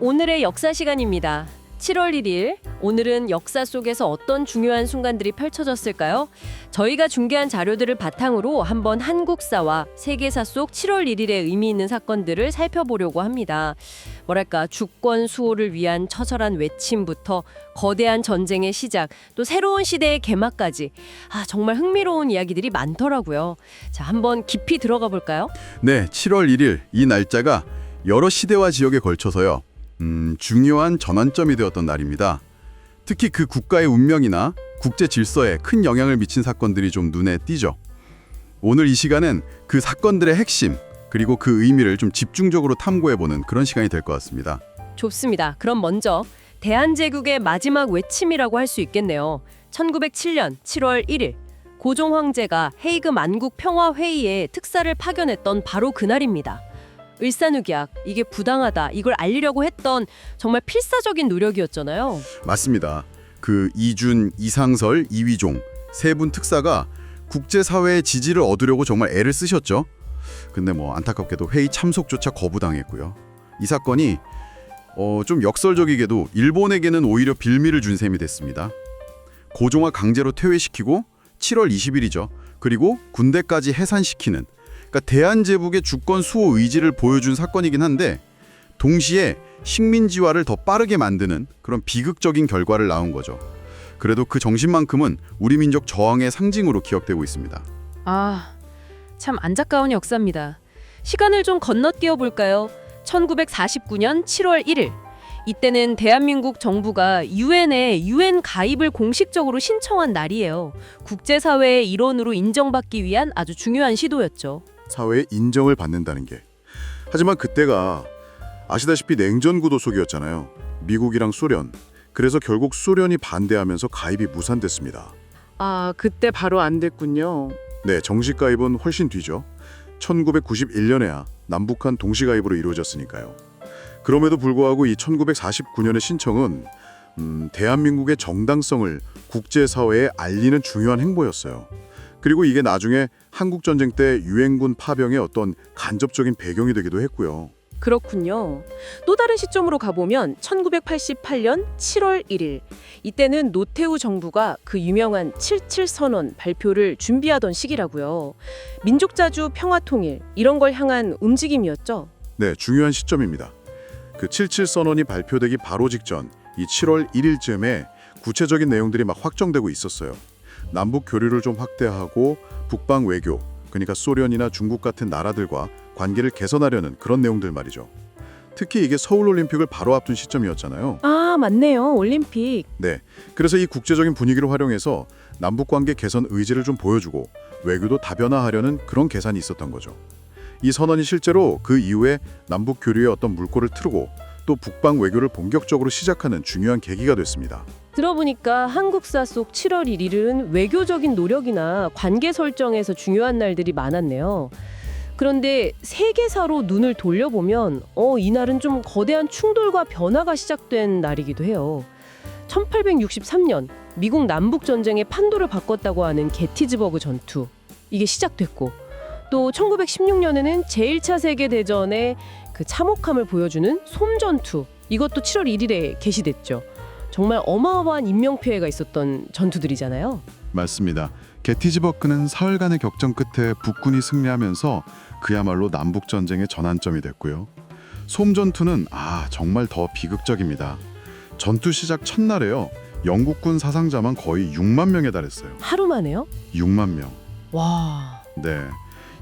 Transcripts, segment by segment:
오늘의 역사 시간입니다. 7월 1일, 오늘은 역사 속에서 어떤 중요한 순간들이 펼쳐졌을까요? 저희가 중계한 자료들을 바탕으로 한번 한국사와 세계사 속 7월 1일의 의미 있는 사건들을 살펴보려고 합니다. 뭐랄까, 주권 수호를 위한 처절한 외침부터 거대한 전쟁의 시작, 또 새로운 시대의 개막까지 정말 흥미로운 이야기들이 많더라고요. 자, 한번 깊이 들어가 볼까요? 네, 7월 1일 이 날짜가 여러 시대와 지역에 걸쳐서요. 중요한 전환점이 되었던 날입니다. 특히 그 국가의 운명이나 국제 질서에 큰 영향을 미친 사건들이 좀 눈에 띄죠. 오늘 이 시간은 그 사건들의 핵심, 그리고 그 의미를 좀 집중적으로 탐구해보는 그런 시간이 될 것 같습니다. 좋습니다. 그럼 먼저 대한제국의 마지막 외침이라고 할 수 있겠네요. 1907년 7월 1일 고종 황제가 헤이그 만국 평화회의에 특사를 파견했던 바로 그날입니다. 을사늑약, 이게 부당하다, 이걸 알리려고 했던 정말 필사적인 노력이었잖아요. 맞습니다. 그 이준, 이상설, 이위종 세 분 특사가 국제사회의 지지를 얻으려고 정말 애를 쓰셨죠. 근데 안타깝게도 회의 참석조차 거부당했고요. 이 사건이 좀 역설적이게도 일본에게는 오히려 빌미를 준 셈이 됐습니다. 고종을 강제로 퇴위시키고 7월 20일이죠. 그리고 군대까지 해산시키는, 그러니까 대한제국의 주권 수호 의지를 보여준 사건이긴 한데 동시에 식민지화를 더 빠르게 만드는 그런 비극적인 결과를 낳은 거죠. 그래도 그 정신만큼은 우리 민족 저항의 상징으로 기억되고 있습니다. 참 안타까운 역사입니다. 시간을 좀 건너뛰어 볼까요? 1949년 7월 1일. 이때는 대한민국 정부가 유엔에 유엔 가입을 공식적으로 신청한 날이에요. 국제사회의 일원으로 인정받기 위한 아주 중요한 시도였죠. 사회의 인정을 받는다는 게. 하지만 그때가 아시다시피 냉전 구도 속이었잖아요. 미국이랑 소련. 그래서 결국 소련이 반대하면서 가입이 무산됐습니다. 그때 바로 안 됐군요. 네, 정식 가입은 훨씬 뒤죠. 1991년에야 남북한 동시 가입으로 이루어졌으니까요. 그럼에도 불구하고 이 1949년의 신청은 대한민국의 정당성을 국제사회에 알리는 중요한 행보였어요. 그리고 이게 나중에 한국전쟁 때 유엔군 파병의 어떤 간접적인 배경이 되기도 했고요. 그렇군요. 또 다른 시점으로 가보면 1988년 7월 1일. 이때는 노태우 정부가 그 유명한 77선언 발표를 준비하던 시기라고요. 민족자주 평화통일 이런 걸 향한 움직임이었죠. 네, 중요한 시점입니다. 그 77선언이 발표되기 바로 직전 이 7월 1일쯤에 구체적인 내용들이 막 확정되고 있었어요. 남북 교류를 좀 확대하고 북방 외교, 그러니까 소련이나 중국 같은 나라들과 관계를 개선하려는 그런 내용들 말이죠. 특히 이게 서울올림픽을 바로 앞둔 시점이었잖아요. 맞네요. 올림픽. 네, 그래서 이 국제적인 분위기를 활용해서 남북관계 개선 의지를 좀 보여주고 외교도 다변화하려는 그런 계산이 있었던 거죠. 이 선언이 실제로 그 이후에 남북 교류의 어떤 물꼬를 틀고 또 북방 외교를 본격적으로 시작하는 중요한 계기가 됐습니다. 들어보니까 한국사 속 7월 1일은 외교적인 노력이나 관계 설정에서 중요한 날들이 많았네요. 그런데 세계사로 눈을 돌려보면 이날은 좀 거대한 충돌과 변화가 시작된 날이기도 해요. 1863년 미국 남북전쟁의 판도를 바꿨다고 하는 게티즈버그 전투, 이게 시작됐고, 또 1916년에는 제1차 세계대전의 그 참혹함을 보여주는 솜전투, 이것도 7월 1일에 개시됐죠. 정말 어마어마한 인명피해가 있었던 전투들이잖아요. 맞습니다. 게티즈버크는 사흘간의 격전 끝에 북군이 승리하면서 그야말로 남북전쟁의 전환점이 됐고요. 솜전투는 정말 더 비극적입니다. 전투 시작 첫날에요. 영국군 사상자만 거의 6만 명에 달했어요. 하루 만에요? 6만 명. 와. 네,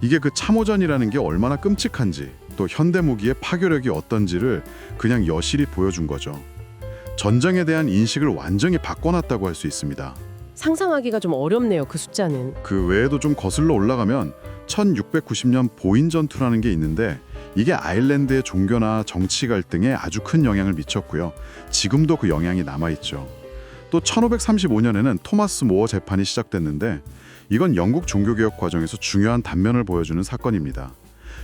이게 그 참호전이라는 게 얼마나 끔찍한지, 또 현대 무기의 파괴력이 어떤지를 그냥 여실히 보여준 거죠. 전쟁에 대한 인식을 완전히 바꿔놨다고 할 수 있습니다. 상상하기가 좀 어렵네요, 그 숫자는. 그 외에도 좀 거슬러 올라가면 1690년 보인 전투라는 게 있는데 이게 아일랜드의 종교나 정치 갈등에 아주 큰 영향을 미쳤고요. 지금도 그 영향이 남아있죠. 또 1535년에는 토마스 모어 재판이 시작됐는데 이건 영국 종교개혁 과정에서 중요한 단면을 보여주는 사건입니다.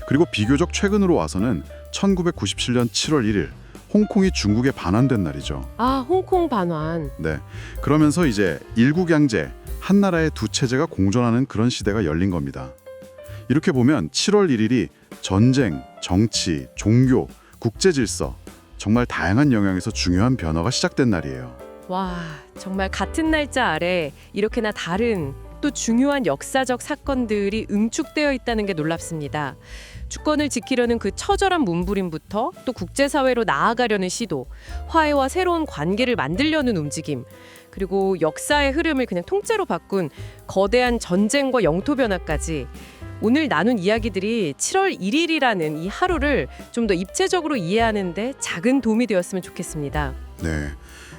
그리고 비교적 최근으로 와서는 1997년 7월 1일 홍콩이 중국에 반환된 날이죠. 홍콩 반환. 네, 그러면서 이제 일국양제, 한 나라의 두 체제가 공존하는 그런 시대가 열린 겁니다. 이렇게 보면 7월 1일이 전쟁, 정치, 종교, 국제 질서, 정말 다양한 영역에서 중요한 변화가 시작된 날이에요. 와, 정말 같은 날짜 아래 이렇게나 다른 또 중요한 역사적 사건들이 응축되어 있다는 게 놀랍습니다. 주권을 지키려는 그 처절한 몸부림부터 또 국제사회로 나아가려는 시도, 화해와 새로운 관계를 만들려는 움직임, 그리고 역사의 흐름을 그냥 통째로 바꾼 거대한 전쟁과 영토 변화까지 오늘 나눈 이야기들이 7월 1일이라는 이 하루를 좀 더 입체적으로 이해하는 데 작은 도움이 되었으면 좋겠습니다. 네,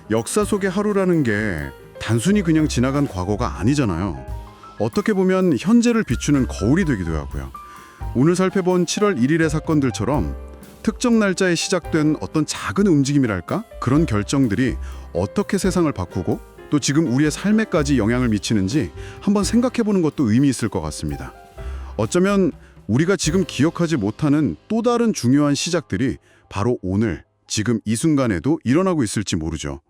역사 속의 하루라는 게 단순히 그냥 지나간 과거가 아니잖아요. 어떻게 보면 현재를 비추는 거울이 되기도 하고요. 오늘 살펴본 7월 1일의 사건들처럼 특정 날짜에 시작된 어떤 작은 움직임이랄까? 그런 결정들이 어떻게 세상을 바꾸고 또 지금 우리의 삶에까지 영향을 미치는지 한번 생각해보는 것도 의미 있을 것 같습니다. 어쩌면 우리가 지금 기억하지 못하는 또 다른 중요한 시작들이 바로 오늘, 지금 이 순간에도 일어나고 있을지 모르죠.